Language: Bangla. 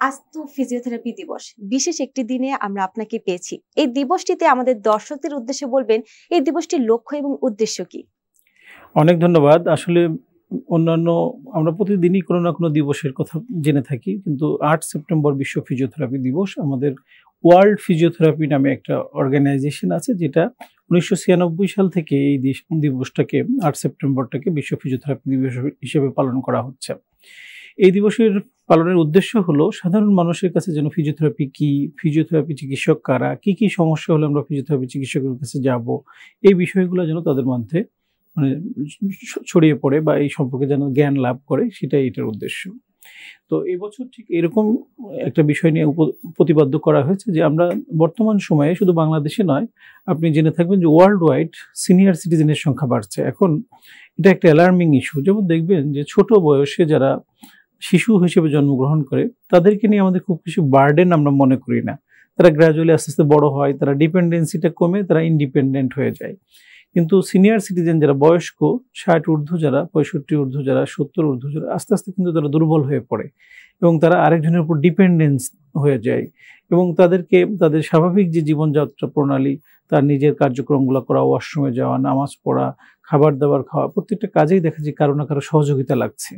আজ তো ফিজিওথেরাপি দিবস। বিশেষ একটি দিনে আমরা আপনাকে পেয়েছি। এই দিবসটিতে আমাদের দর্শকদের উদ্দেশ্যে বলবেন, এই দিবসটির লক্ষ্য এবং উদ্দেশ্য কি? অনেক ধন্যবাদ। আসলে অন্যান্য আমরা প্রতিদিনই কোনো না কোনো দিবসের কথা জেনে থাকি। কিন্তু ৮ সেপ্টেম্বর বিশ্ব ফিজিওথেরাপি দিবস। আমাদের ওয়ার্ল্ড ফিজিওথেরাপি নামে একটা অর্গানাইজেশন আছে, যেটা ১৯৯৬ সাল থেকে এই দিবসটাকে ৮ সেপ্টেম্বরটাকে বিশ্ব ফিজিওথেরাপি দিবস হিসেবে পালন করা হচ্ছে। এই দিবসের পালনের উদ্দেশ্য হলো সাধারণ মানুষের কাছে যেন ফিজিওথেরাপি কি, ফিজিওথেরাপি চিকিৎসক কারা, কি সমস্যা হলে আমরা ফিজিওথেরাপি চিকিৎসকের কাছে যাব, এই বিষয়গুলো যেন তাদের মধ্যে মানে ছড়িয়ে পড়ে বা এই সম্পর্কে যেন জ্ঞান লাভ করে, সেটাই এটার উদ্দেশ্য। তো এবছর ঠিক এরকম একটা বিষয় নিয়ে প্রতিপাদ্য করা হয়েছে যে আমরা বর্তমান সময়ে শুধু বাংলাদেশে নয়, আপনি জেনে থাকবেন যে ওয়ার্ল্ড ওয়াইড সিনিয়র সিটিজেনের সংখ্যা বাড়ছে। এখন এটা একটা অ্যালার্মিং ইস্যু। যেমন দেখবেন যে ছোট বয়সে যারা শিশু হিসেবে জন্মগ্রহণ করে তাদেরকে নিয়ে আমাদের খুব কিছু বার্ডেন আমরা মনে করি না। তারা গ্র্যাজুয়ালি আস্তে আস্তে বড় হয়, তারা ডিপেন্ডেন্সিটা কমে তারা ইন্ডিপেন্ডেন্ট হয়ে যায়। কিন্তু সিনিয়র সিটিজেন যারা বয়স্ক, ৬০ ঊর্ধ্ব যারা, ৬৫ ঊর্ধ্ব যারা, ৭০ ঊর্ধ্ব যারা, আস্তে আস্তে কিন্তু তারা দুর্বল হয়ে পড়ে এবং তারা আরেকজনের উপর ডিপেন্ডেন্স হয়ে যায় এবং তাদেরকে তাদের স্বাভাবিক যে জীবনযাত্রা প্রণালী, তার নিজের কার্যক্রমগুলো করা, ওয়াশরুমে যাওয়া, নামাজ পড়া, খাবার দাবার খাওয়া, প্রত্যেকটা কাজেই দেখা যায় কারো না কারো সহযোগিতা লাগছে।